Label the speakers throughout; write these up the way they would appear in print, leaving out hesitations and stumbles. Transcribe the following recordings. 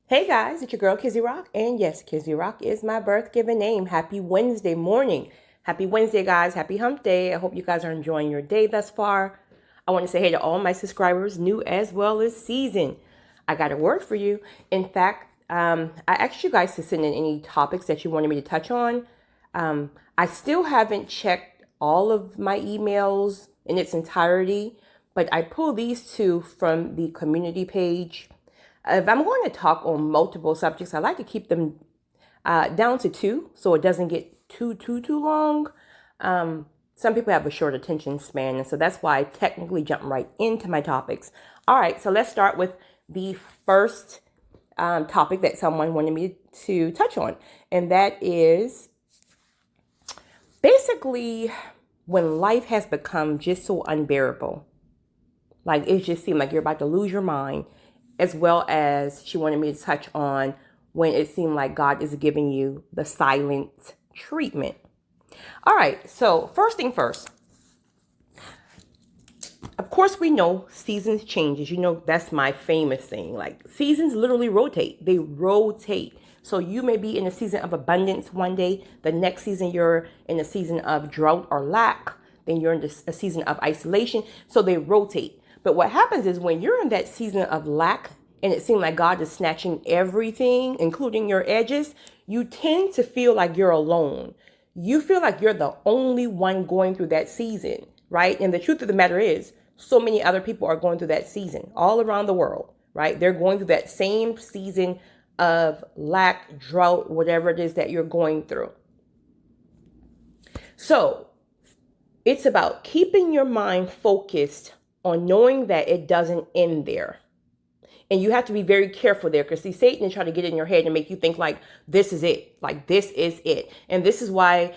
Speaker 1: Hey guys, it's your girl Kizzy Rock, and yes, Kizzy Rock is my birth-given name. Happy Wednesday morning. Happy Wednesday, guys. Happy hump day. I hope you guys are enjoying your day thus far. I want to say hey to all my subscribers, new as well as seasoned. I got a word for you. In fact, I asked you guys to send in any topics that you wanted me to touch on. I still haven't checked all of my emails in its entirety, but I pulled these two from the community page. If I'm going to talk on multiple subjects, I like to keep them down to two so it doesn't get too long. Some people have a short attention span, and so that's why I technically jump right into my topics. All right, so let's start with the first topic that someone wanted me to touch on, and that is basically when life has become just so unbearable. Like it just seemed like you're about to lose your mind, as well as she wanted me to touch on when it seemed like God is giving you the silent treatment. All right, so first thing first. Of course, we know seasons changes. You know, that's my famous saying. Like seasons literally rotate. They rotate. So you may be in a season of abundance one day. The next season you're in a season of drought or lack. Then you're in a season of isolation. So they rotate. But what happens is when you're in that season of lack and it seems like God is snatching everything, including your edges, you tend to feel like you're alone. You feel like you're the only one going through that season, right? And the truth of the matter is, so many other people are going through that season all around the world, right? They're going through that same season of lack, drought, whatever it is that you're going through. So it's about keeping your mind focused on knowing that it doesn't end there. And you have to be very careful there because see, Satan is trying to get in your head and make you think like this is it, like this is it. And this is why,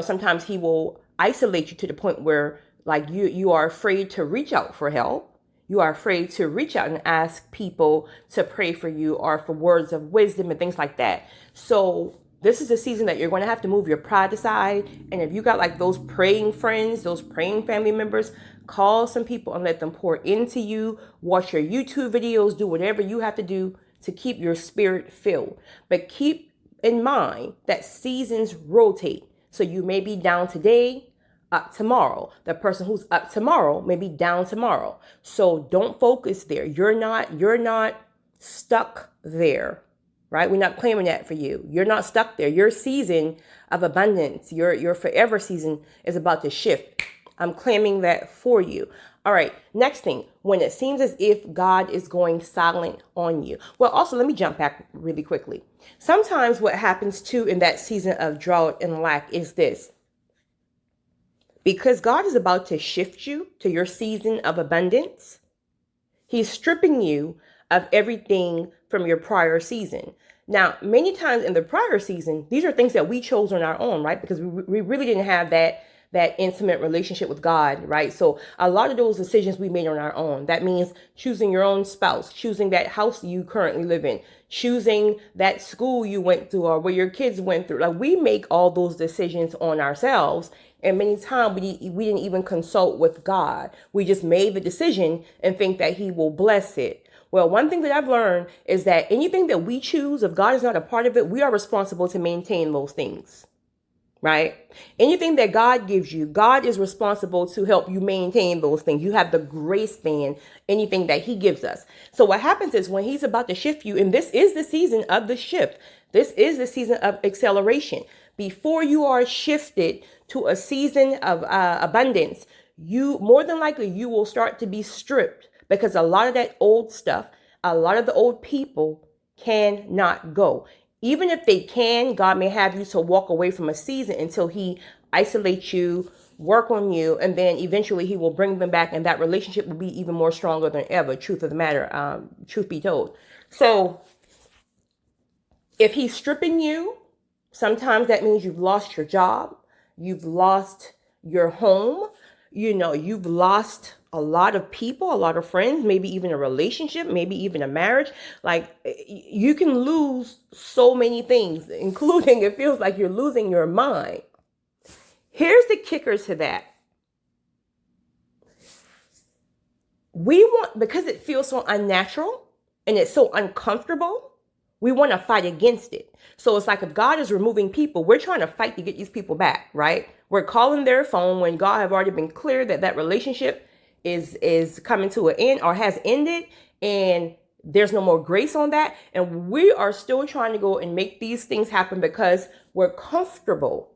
Speaker 1: sometimes he will isolate you to the point where like you are afraid to reach out for help. You are afraid to reach out and ask people to pray for you or for words of wisdom and things like that. So this is a season that you're going to have to move your pride aside. And if you got like those praying friends, those praying family members, call some people and let them pour into you. Watch your YouTube videos, do whatever you have to do to keep your spirit filled. But keep in mind that seasons rotate. So you may be down today, up tomorrow. The person who's up tomorrow may be down tomorrow. So don't focus there. You're not stuck there. Right? We're not claiming that for you. You're not stuck there. Your season of abundance, your forever season is about to shift. I'm claiming that for you. All right. Next thing, when it seems as if God is going silent on you. Well, also, let me jump back really quickly. Sometimes what happens too in that season of drought and lack is this. Because God is about to shift you to your season of abundance, He's stripping you of everything from your prior season. Now, many times in the prior season, these are things that we chose on our own, right? Because we really didn't have that intimate relationship with God, right? So a lot of those decisions we made on our own. That means choosing your own spouse, choosing that house you currently live in, choosing that school you went to or where your kids went through. Like we make all those decisions on ourselves. And many times we didn't even consult with God. We just made the decision and think that He will bless it. Well, one thing that I've learned is that anything that we choose, if God is not a part of it, we are responsible to maintain those things, right? Anything that God gives you, God is responsible to help you maintain those things. You have the grace band, anything that He gives us. So what happens is when He's about to shift you, and this is the season of the shift. This is the season of acceleration. Before you are shifted to a season of abundance, more than likely, you will start to be stripped. Because a lot of that old stuff, a lot of the old people cannot go. Even if they can, God may have you to walk away from a season until He isolates you, work on you, and then eventually He will bring them back and that relationship will be even more stronger than ever. Truth of the matter, truth be told. So if He's stripping you, sometimes that means you've lost your job, you've lost your home, you've lost a lot of people, a lot of friends, maybe even a relationship, maybe even a marriage. Like you can lose so many things, including it feels like you're losing your mind. Here's the kicker to that. Because it feels so unnatural and it's so uncomfortable, We want to fight against it. So it's like if God is removing people, we're trying to fight to get these people back, right? We're calling their phone when God have already been clear that that relationship is coming to an end or has ended, and there's no more grace on that. And we are still trying to go and make these things happen because we're comfortable.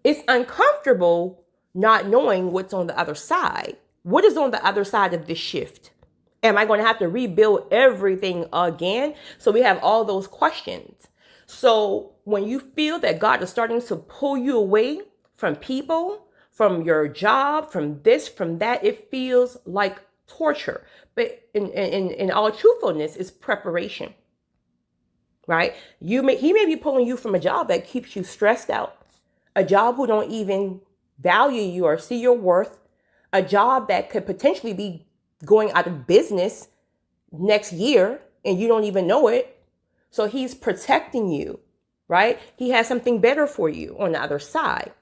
Speaker 1: It's uncomfortable not knowing what's on the other side. What is on the other side of this shift? Am I going to have to rebuild everything again? So we have all those questions. So when you feel that God is starting to pull you away from people, from your job, from this, from that, it feels like torture. But in all truthfulness, it's preparation, right? He may be pulling you from a job that keeps you stressed out, a job who don't even value you or see your worth, a job that could potentially be going out of business next year and you don't even know it. So he's protecting you, right? He has something better for you on the other side.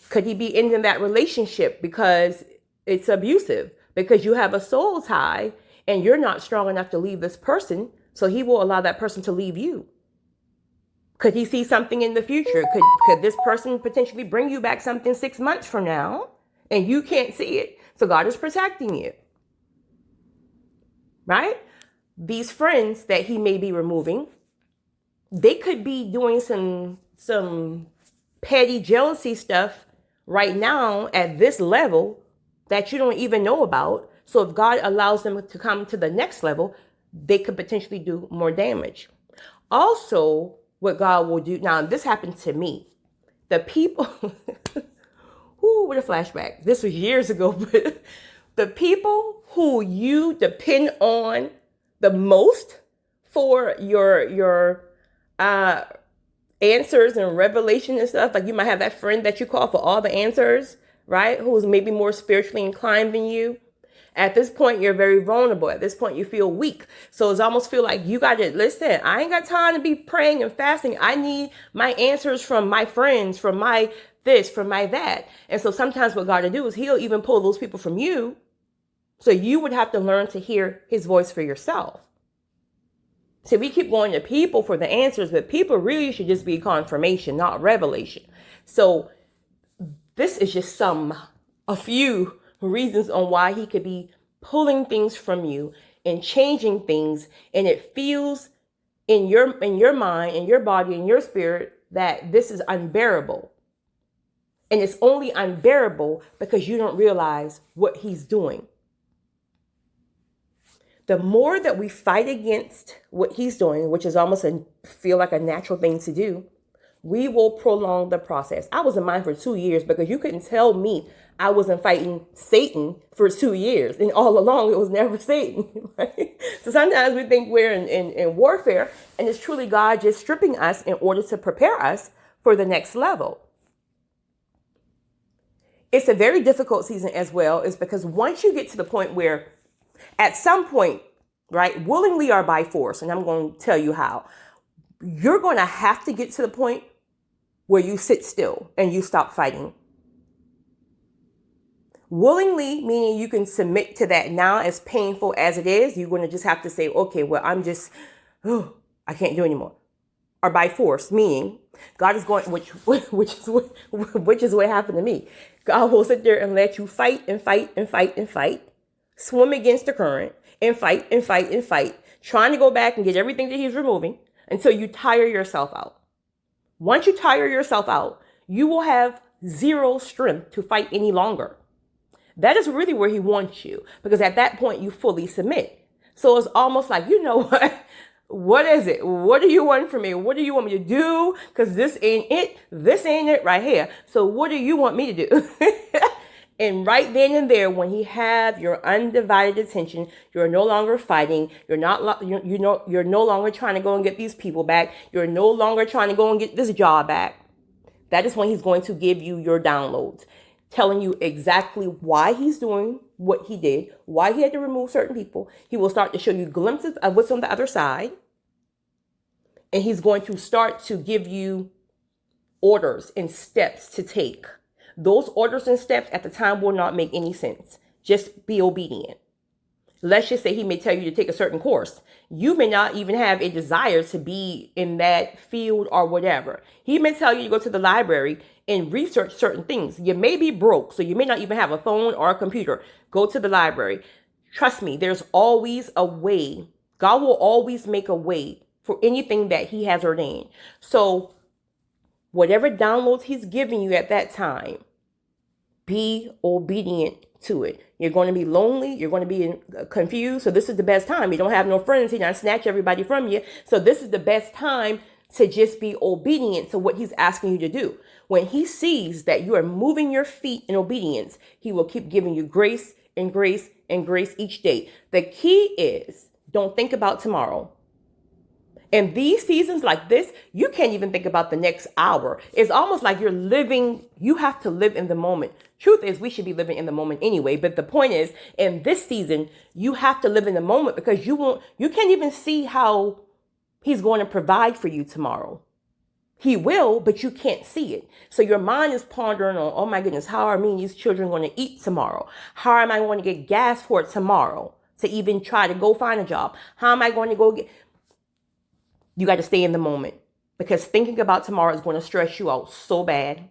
Speaker 1: Could he be ending that relationship because it's abusive, because you have a soul tie and you're not strong enough to leave this person? So he will allow that person to leave you. Could he see something in the future? Could this person potentially bring you back something 6 months from now and you can't see it? So God is protecting you, right? These friends that he may be removing, they could be doing some petty jealousy stuff right now at this level that you don't even know about. So if God allows them to come to the next level, they could potentially do more damage. Also, what God will do, now this happened to me. The people... What a flashback. This was years ago, but the people who you depend on the most for your answers and revelation and stuff, like you might have that friend that you call for all the answers, right? Who's maybe more spiritually inclined than you. At this point, you're very vulnerable. At this point, you feel weak. So it's almost feel like you got to listen. I ain't got time to be praying and fasting. I need my answers from my friends, from my this, from my that. And so sometimes what God will do is he'll even pull those people from you. So you would have to learn to hear his voice for yourself. See, we keep going to people for the answers, but people really should just be confirmation, not revelation. So this is just a few reasons on why he could be pulling things from you and changing things. And it feels in your mind, in your body, in your spirit, that this is unbearable. And it's only unbearable because you don't realize what he's doing. The more that we fight against what he's doing, which is almost feel like a natural thing to do, we will prolong the process. I was in mine for 2 years because you couldn't tell me I wasn't fighting Satan for 2 years. And all along, it was never Satan, right? So sometimes we think we're in warfare, and it's truly God just stripping us in order to prepare us for the next level. It's a very difficult season as well, is because once you get to the point where at some point, right, willingly or by force, and I'm going to tell you how, you're going to have to get to the point where you sit still and you stop fighting. Willingly, meaning you can submit to that now, as painful as it is. You're going to just have to say, okay, well, I can't do anymore. Or by force, meaning God is going, which is what happened to me. God will sit there and let you fight and fight and fight and fight, swim against the current and fight and fight and fight, trying to go back and get everything that he's removing until you tire yourself out. Once you tire yourself out, you will have zero strength to fight any longer. That is really where he wants you, because at that point you fully submit. So it's almost like, you know what? What is it? What do you want from me? What do you want me to do? Because this ain't it. This ain't it right here. So what do you want me to do? And right then and there, when he have your undivided attention, you're no longer fighting. You're no longer trying to go and get these people back. You're no longer trying to go and get this job back. That is when he's going to give you your downloads, telling you exactly why he's doing what he did, why he had to remove certain people. He will start to show you glimpses of what's on the other side. And he's going to start to give you orders and steps to take. Those orders and steps at the time will not make any sense. Just be obedient. Let's just say he may tell you to take a certain course. You may not even have a desire to be in that field or whatever. He may tell you to go to the library and research certain things. You may be broke, so you may not even have a phone or a computer. Go to the library. Trust me, there's always a way. God will always make a way for anything that he has ordained. So whatever downloads he's giving you at that time, be obedient to it. You're going to be lonely. You're going to be confused. So this is the best time. You don't have no friends. He's not snatch everybody from you. So this is the best time to just be obedient to what he's asking you to do. When he sees that you are moving your feet in obedience, he will keep giving you grace and grace and grace each day. The key is don't think about tomorrow. In these seasons like this, you can't even think about the next hour. It's almost like you have to live in the moment. Truth is, we should be living in the moment anyway. But the point is, in this season, you have to live in the moment because you can't even see how he's going to provide for you tomorrow. He will, but you can't see it. So your mind is pondering on, oh my goodness, how are me and these children going to eat tomorrow? How am I going to get gas for it tomorrow to even try to go find a job? How am I going to go get... You got to stay in the moment because thinking about tomorrow is going to stress you out so bad.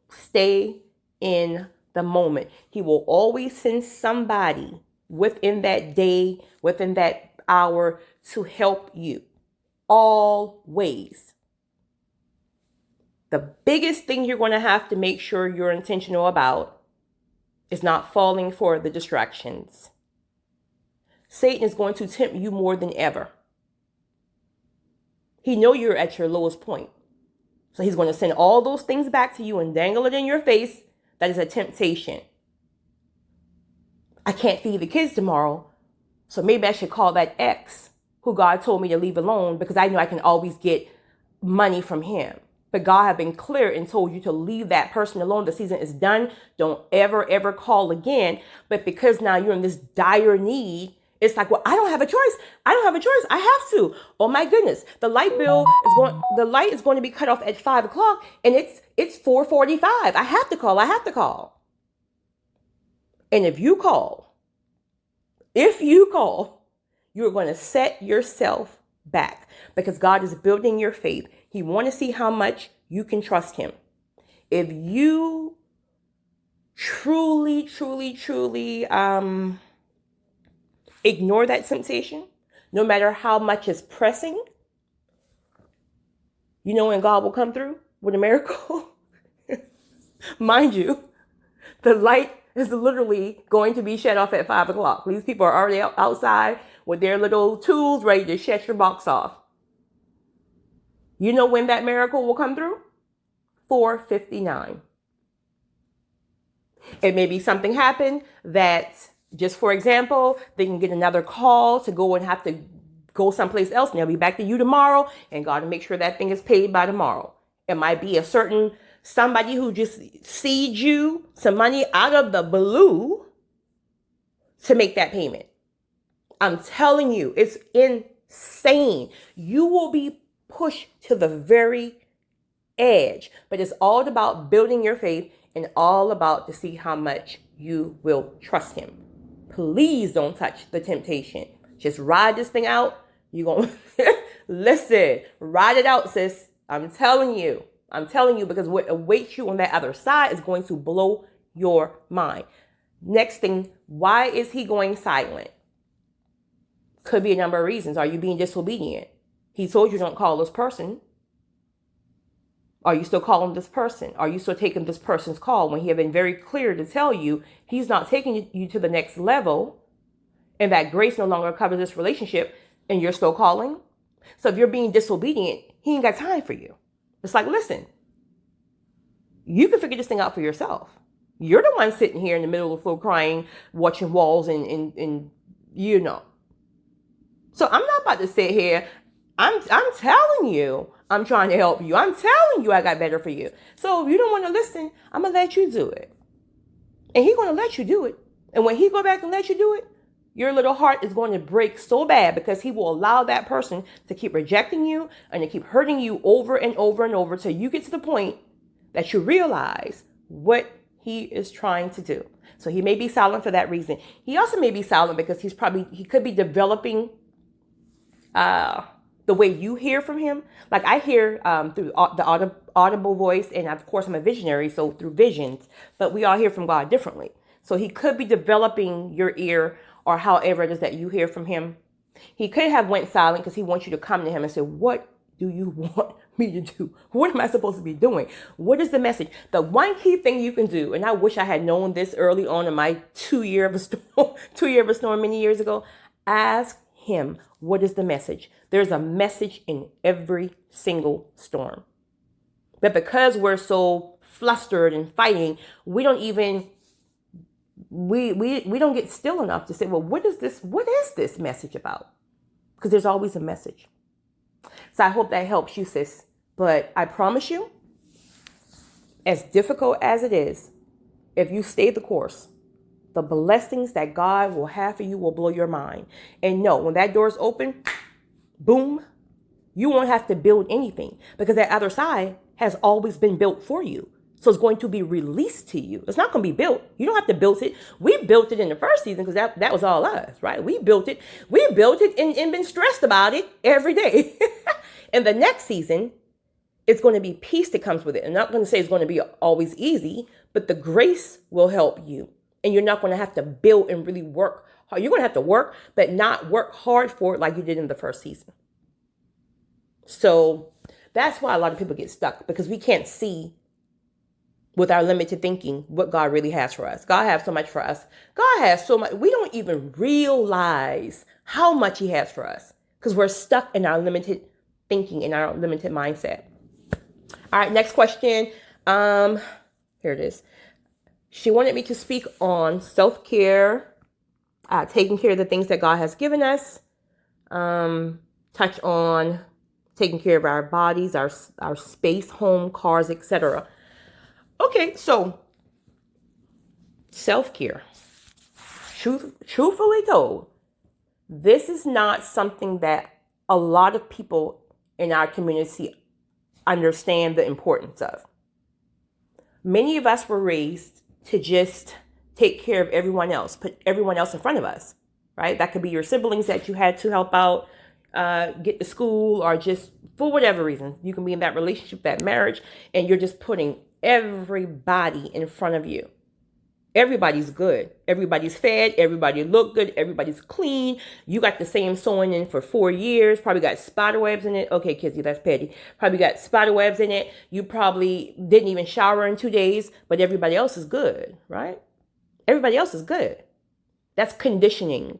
Speaker 1: Stay in the moment. He will always send somebody within that day, within that hour to help you. Always. The biggest thing you're going to have to make sure you're intentional about is not falling for the distractions. Satan is going to tempt you more than ever. He knows you're at your lowest point. So he's going to send all those things back to you and dangle it in your face. That is a temptation. I can't feed the kids tomorrow. So maybe I should call that ex who God told me to leave alone because I know I can always get money from him. But God have been clear and told you to leave that person alone. The season is done. Don't ever call again. But because now you're in this dire need, it's like, well, I don't have a choice. I have to. Oh my goodness. The light is going to be cut off at 5 o'clock and it's 4:45. I have to call. And if you call, you're going to set yourself back because God is building your faith. He wants to see how much you can trust him. If you truly ignore that temptation, no matter how much is pressing, you know when God will come through with a miracle? Mind you, the light is literally going to be shut off at 5 o'clock. These people are already outside with their little tools ready to shut your box off. You know when that miracle will come through? 4:59. It may be something happen that, just for example, they can get another call to go and have to go someplace else and they'll be back to you tomorrow and God will make sure that thing is paid by tomorrow. It might be a certain somebody who just seeds you some money out of the blue to make that payment. I'm telling you, it's insane. You will be pushed to the very edge, but it's all about building your faith and all about to see how much you will trust him. Please don't touch the temptation. Just ride this thing out. You're going to listen, ride it out, sis. I'm telling you, because what awaits you on that other side is going to blow your mind. Next thing, why is he going silent? Could be a number of reasons. Are you being disobedient? He told you don't call this person. Are you still calling this person? Are you still taking this person's call when he had been very clear to tell you he's not taking you to the next level and that grace no longer covers this relationship and you're still calling? So if you're being disobedient, he ain't got time for you. It's like, listen, you can figure this thing out for yourself. You're the one sitting here in the middle of the floor crying, watching walls and you know. So I'm not about to sit here. I'm telling you, I'm trying to help you. I'm telling you I got better for you. So if you don't want to listen, I'm going to let you do it. And he's going to let you do it. And when he go back and let you do it, your little heart is going to break so bad because he will allow that person to keep rejecting you and to keep hurting you over and over and over till you get to the point that you realize what he is trying to do. So he may be silent for that reason. He also may be silent because he could be developing the way you hear from him. Like I hear through the audible voice, and of course I'm a visionary, so through visions, but we all hear from God differently. So he could be developing your ear, or however it is that you hear from him. He could have went silent because he wants you to come to him and say, what do you want me to do? What am I supposed to be doing? What is the message? The one key thing you can do, and I wish I had known this early on in my 2 year of a storm many years ago, ask him, what is the message? There's a message in every single storm. But because we're so flustered and fighting, we don't even we don't get still enough to say, well, what is this message about? Because there's always a message. So I hope that helps you, sis. But I promise you, as difficult as it is, if you stay the course, the blessings that God will have for you will blow your mind. And no, when that door is open, boom, you won't have to build anything, because that other side has always been built for you. So it's going to be released to you. It's not going to be built. You don't have to build it. We built it in the first season because that was all us, right? We built it. We built it and been stressed about it every day. And the next season, it's going to be peace that comes with it. I'm not going to say it's going to be always easy, but the grace will help you. And you're not going to have to build and really work hard. You're going to have to work, but not work hard for it like you did in the first season. So that's why a lot of people get stuck, because we can't see with our limited thinking what God really has for us. God has so much for us. God has so much. We don't even realize how much he has for us because we're stuck in our limited thinking, in our limited mindset. All right, next question. Here it is. She wanted me to speak on self-care, taking care of the things that God has given us, touch on taking care of our bodies, our space, home, cars, etc. Okay, so self-care. Truthfully told, this is not something that a lot of people in our community understand the importance of. Many of us were raised to just take care of everyone else, put everyone else in front of us, right? That could be your siblings that you had to help out, get to school, or just for whatever reason. You can be in that relationship, that marriage, and you're just putting everybody in front of you. Everybody's good. Everybody's fed. Everybody look good. Everybody's clean. You got the same sewing in for 4 years. Probably got spider webs in it. Okay, Kizzy, that's petty. Probably got spider webs in it. You probably didn't even shower in 2 days, but everybody else is good, right? Everybody else is good. That's conditioning.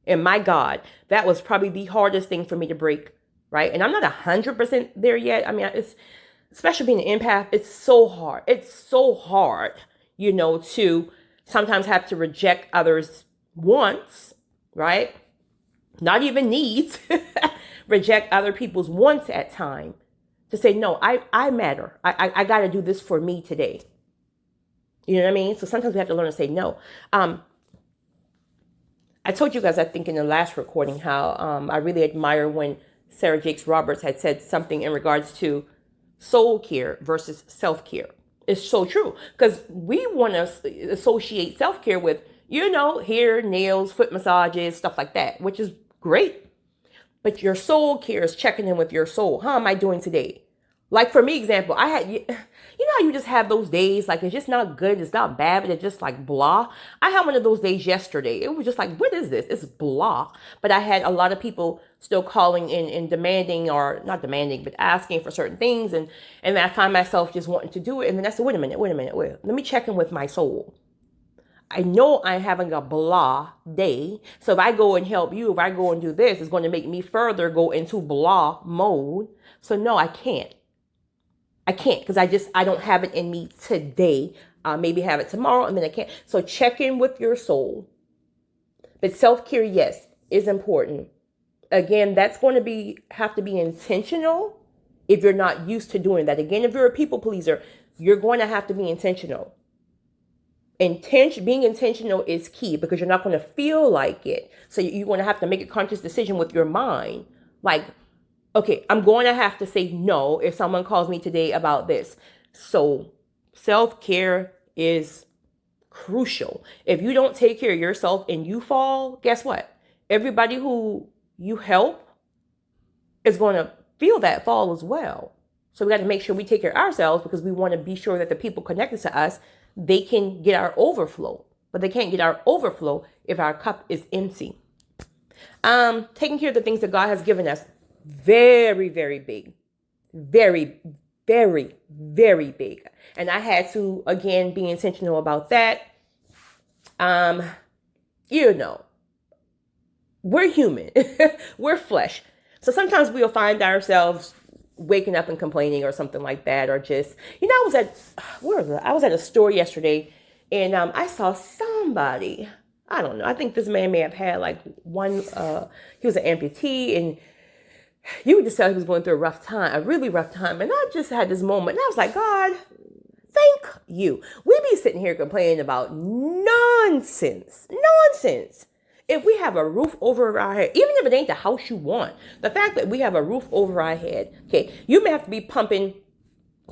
Speaker 1: And my God, that was probably the hardest thing for me to break, right? And I'm not 100% there yet. I mean, it's, especially being an empath, it's so hard. It's so hard, to sometimes have to reject others' wants, right? Not even needs. Reject other people's wants at time to say, no, I matter. I got to do this for me today. You know what I mean? So sometimes we have to learn to say no. I told you guys, I think in the last recording, how I really admire when Sarah Jakes Roberts had said something in regards to soul care versus self-care. It's so true, because we want to associate self-care with, hair, nails, foot massages, stuff like that, which is great. But your soul care is checking in with your soul. How am I doing today? Like for me, example, I had, how you just have those days, like it's just not good, it's not bad, but it's just like blah. I had one of those days yesterday. It was just like, what is this? It's blah. But I had a lot of people still calling in and demanding, or not demanding, but asking for certain things. And I find myself just wanting to do it. And then I said, wait a minute, let me check in with my soul. I know I'm having a blah day. So if I go and help you, if I go and do this, it's going to make me further go into blah mode. So no, I can't. Because I don't have it in me today. Maybe have it tomorrow, and then I can't. So check in with your soul. But self-care, yes, is important. Again, that's going to have to be intentional if you're not used to doing that. Again, if you're a people pleaser, you're going to have to be intentional. Being intentional is key, because you're not going to feel like it. So you're going to have to make a conscious decision with your mind. Like, okay, I'm going to have to say no if someone calls me today about this. So self-care is crucial. If you don't take care of yourself and you fall, guess what? Everybody who you help is going to feel that fall as well. So we got to make sure we take care of ourselves, because we want to be sure that the people connected to us, they can get our overflow. But they can't get our overflow if our cup is empty. Taking care of the things that God has given us, very, very big. Very, very, very big. And I had to, again, be intentional about that. We're human. We're flesh. So sometimes we'll find ourselves waking up and complaining or something like that, or just, I was at a store yesterday, and I saw somebody, I don't know, I think this man may have had like he was an amputee, and you could just tell he was going through a really rough time. And I just had this moment, and I was like, God, thank you. We be sitting here complaining about nonsense. If we have a roof over our head, even if it ain't the house you want, the fact that we have a roof over our head, okay, you may have to be pumping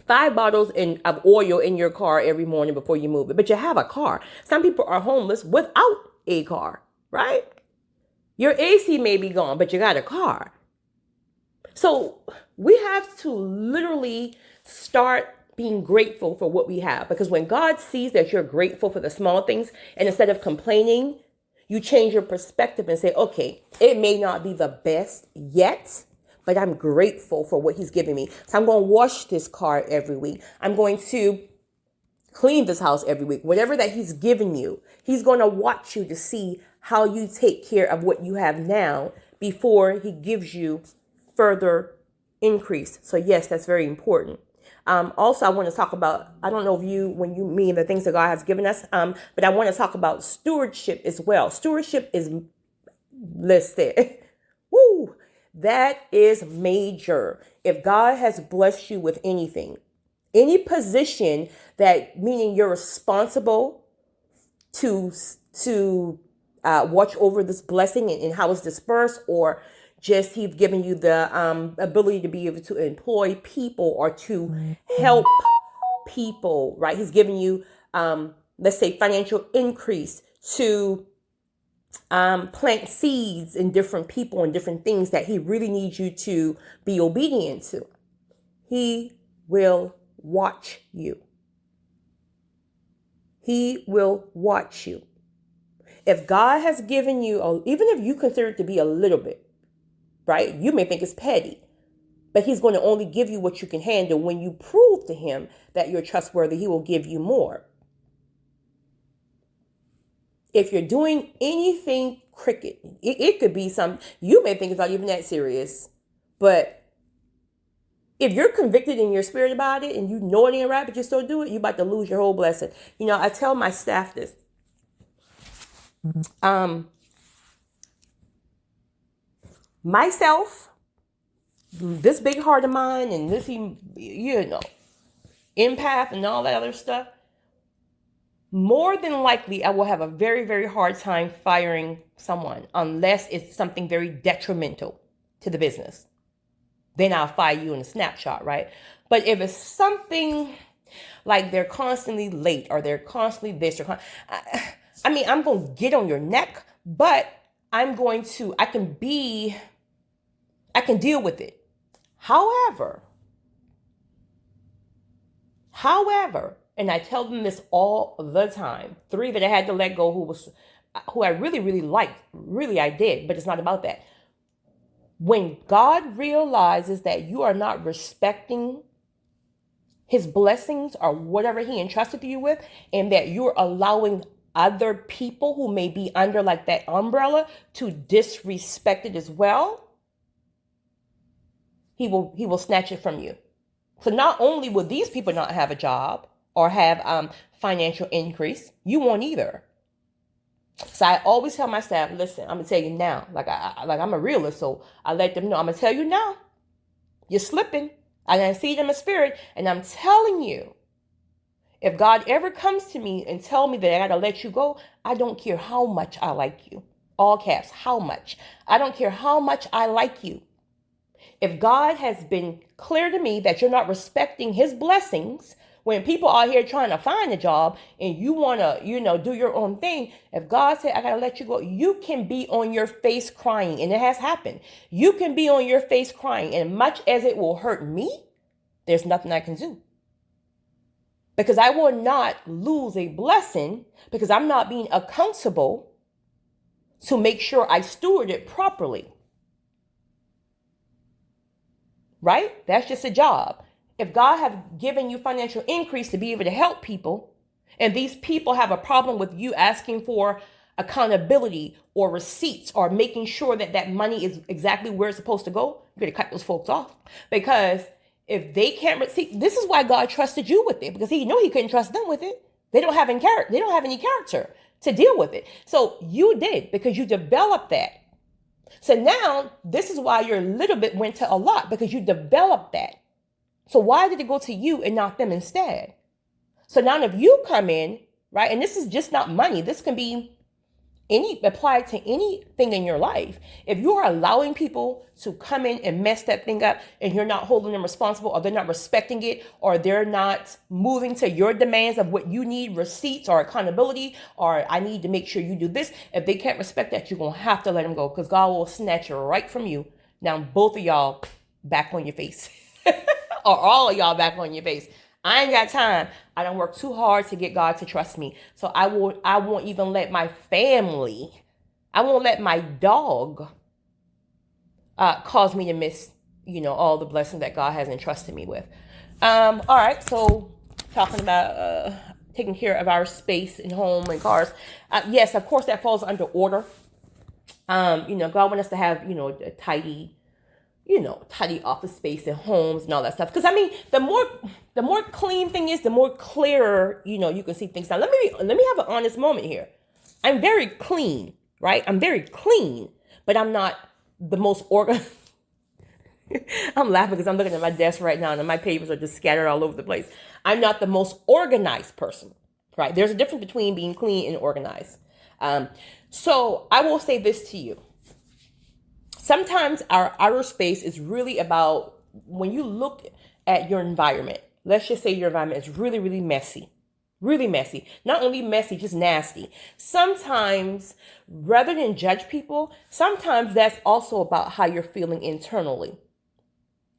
Speaker 1: 5 bottles of oil in your car every morning before you move it, but you have a car. Some people are homeless without a car, right? Your AC may be gone, but you got a car. So we have to literally start being grateful for what we have, because when God sees that you're grateful for the small things, and instead of complaining, you change your perspective and say, okay, it may not be the best yet, but I'm grateful for what he's giving me. So I'm going to wash this car every week. I'm going to clean this house every week. Whatever that he's given you, he's going to watch you to see how you take care of what you have now before he gives you further increase. So yes, that's very important. Also, I want to talk about, I don't know if when you mean the things that God has given us, but I want to talk about stewardship as well. Stewardship is, listen, woo, that is major. If God has blessed you with anything, any position that, meaning you're responsible to watch over this blessing and how it's dispersed, or just he's given you the ability to be able to employ people or to help people, right? He's given you, let's say, financial increase to plant seeds in different people and different things that he really needs you to be obedient to. He will watch you. He will watch you. If God has given you, even if you consider it to be a little bit, right? You may think it's petty, but he's going to only give you what you can handle. When you prove to him that you're trustworthy, he will give you more. If you're doing anything crooked, it could be you may think it's not even that serious, but if you're convicted in your spirit about it and you know it ain't right, but you still do it, you're about to lose your whole blessing. I tell my staff this. Myself, this big heart of mine, and this, empath and all that other stuff, more than likely I will have a very, very hard time firing someone unless it's something very detrimental to the business. Then I'll fire you in a snapshot, right? But if it's something like they're constantly late, or they're constantly this, I'm going to get on your neck, but I can deal with it. However, and I tell them this all the time, 3 that I had to let go who I really, really liked, really I did, but it's not about that. When God realizes that you are not respecting his blessings or whatever he entrusted you with, and that you're allowing other people who may be under like that umbrella to disrespect it as well, he will snatch it from you. So not only will these people not have a job or have financial increase, you won't either. So I always tell my staff, listen, I'm gonna tell you now, I'm a realist, so I let them know, I'm gonna tell you now, you're slipping. I can see it in my spirit, and I'm telling you, if God ever comes to me and tell me that I gotta let you go, I don't care how much I like you. All caps, how much. I don't care how much I like you. If God has been clear to me that you're not respecting his blessings, When people are here trying to find a job and you want to, do your own thing, if God said, I got to let you go, you can be on your face crying. And it has happened. You can be on your face crying. And much as it will hurt me, there's nothing I can do. Because I will not lose a blessing because I'm not being accountable to make sure I steward it properly. Right? That's just a job. If God have given you financial increase to be able to help people, and these people have a problem with you asking for accountability or receipts or making sure that that money is exactly where it's supposed to go, you better cut those folks off. Because if they can't receive, this is why God trusted you with it, because he knew he couldn't trust them with it. They don't have any character. They don't have any character to deal with it. So you did, because you developed that. So now this is why your little bit went to a lot, because you developed that. So why did it go to you and not them instead? So now if you come in, right, and this is just not money, this can be applied to anything in your life. If you are allowing people to come in and mess that thing up and you're not holding them responsible, or they're not respecting it, or they're not moving to your demands of what you need, receipts or accountability, or I need to make sure you do this. If they can't respect that, you're going to have to let them go, because God will snatch it right from you. Now both of y'all back on your face or all of y'all back on your face. I ain't got time. I don't work too hard to get God to trust me. So I won't even let my family, I won't let my dog cause me to miss, all the blessings that God has entrusted me with. All right. So talking about taking care of our space and home and cars. Yes, of course, that falls under order. God wants us to have, a tidy office space and homes and all that stuff. Because the more clean thing is, the more clearer, you can see things. Now, let me have an honest moment here. I'm very clean, right? I'm very clean, but I'm not the most organized. I'm laughing because I'm looking at my desk right now and my papers are just scattered all over the place. I'm not the most organized person, right? There's a difference between being clean and organized. So I will say this to you. Sometimes our outer space is really about, when you look at your environment, let's just say your environment is really, really messy. Really messy. Not only messy, just nasty. Sometimes, rather than judge people, sometimes that's also about how you're feeling internally.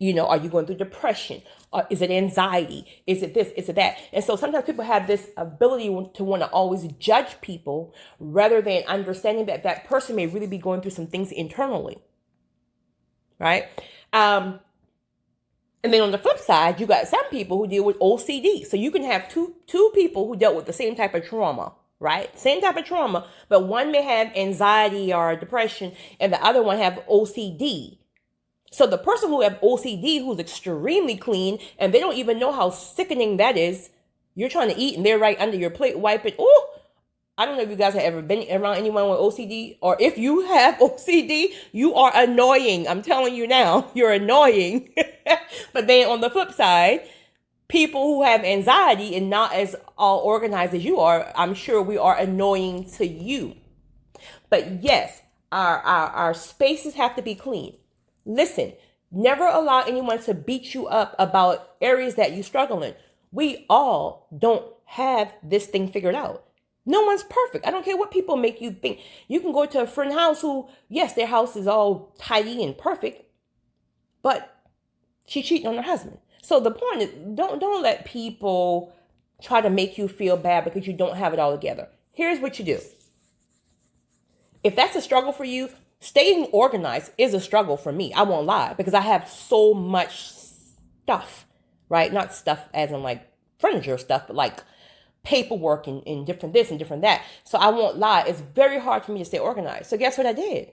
Speaker 1: Are you going through depression? Or is it anxiety? Is it this? Is it that? And so sometimes people have this ability to want to always judge people rather than understanding that that person may really be going through some things internally. Right? And then on the flip side, you got some people who deal with OCD. So you can have two people who dealt with the same type of trauma, right? Same type of trauma, but one may have anxiety or depression and the other one have OCD. So the person who have OCD, who's extremely clean, and they don't even know how sickening that is, you're trying to eat and they're right under your plate wiping. Oh, I don't know if you guys have ever been around anyone with OCD, or if you have OCD, you are annoying. I'm telling you now, you're annoying. But then on the flip side, people who have anxiety and not as all organized as you are, I'm sure we are annoying to you. But yes, our spaces have to be clean. Listen, never allow anyone to beat you up about areas that you struggle in. We all don't have this thing figured out. No one's perfect. I don't care what people make you think. You can go to a friend's house who, yes, their house is all tidy and perfect, but she's cheating on her husband. So the point is, don't let people try to make you feel bad because you don't have it all together. Here's what you do. If that's a struggle for you, staying organized is a struggle for me. I won't lie, because I have so much stuff, right? Not stuff as in like furniture stuff, but like paperwork and different this and different that. So I won't lie. It's very hard for me to stay organized. So guess what I did?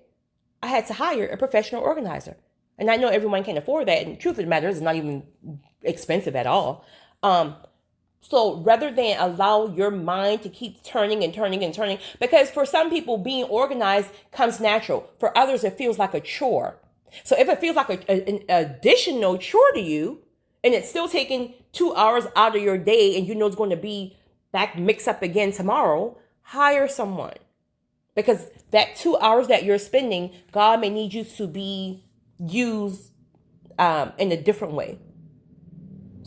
Speaker 1: I had to hire a professional organizer. And I know everyone can't afford that. And the truth of the matter is, it's not even expensive at all. So rather than allow your mind to keep turning and turning and turning, because for some people being organized comes natural. For others, it feels like a chore. So if it feels like an additional chore to you, and it's still taking 2 hours out of your day, and you know it's going to be back mixed up again tomorrow, hire someone. Because that 2 hours that you're spending, God may need you to be used in a different way.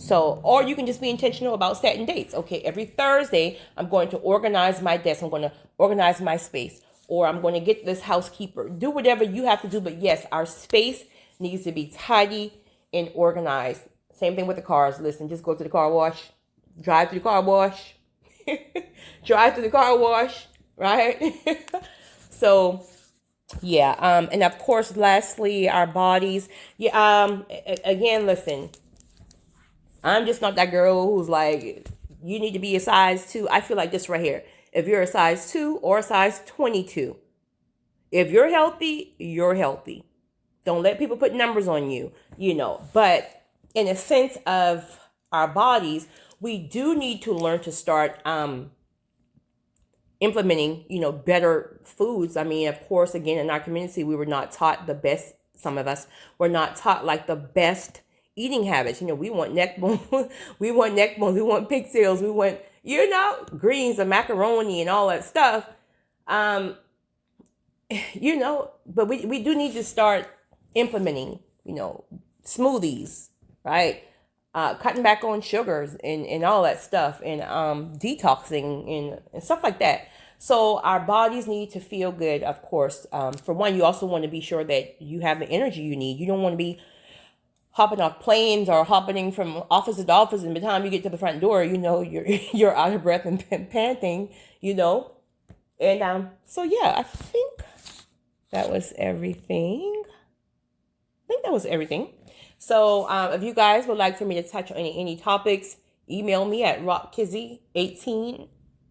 Speaker 1: So, or you can just be intentional about setting dates. Okay, every Thursday, I'm going to organize my desk. I'm going to organize my space. Or I'm going to get this housekeeper. Do whatever you have to do. But yes, our space needs to be tidy and organized. Same thing with the cars. Listen, just go to the car wash. Drive to the car wash. Drive to the car wash. Right? So, yeah. And of course, lastly, our bodies. Yeah. Again, listen. I'm just not that girl who's like, you need to be a size 2. I feel like this right here. If you're a size 2 or a size 22, if you're healthy, you're healthy. Don't let people put numbers on you, But in a sense of our bodies, we do need to learn to start implementing, better foods. I mean, of course, again, in our community, we were not taught the best. Some of us were not taught like the best eating habits. We want neck bones, we want pigtails, we want, greens and macaroni and all that stuff. But we do need to start implementing, smoothies, right? Cutting back on sugars and all that stuff, and detoxing and stuff like that. So our bodies need to feel good, of course. For one, you also want to be sure that you have the energy you need. You don't want to be hopping off planes or hopping from office to office, and by the time you get to the front door, you're out of breath and panting, And so yeah, I think that was everything. So if you guys would like for me to touch on any topics, email me at rockkizzy18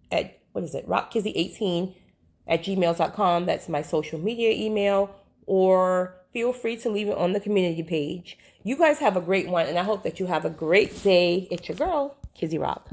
Speaker 1: at rockkizzy18@gmail.com. That's my social media email, or feel free to leave it on the community page. You guys have a great one, and I hope that you have a great day. It's your girl, Kizzy Rock.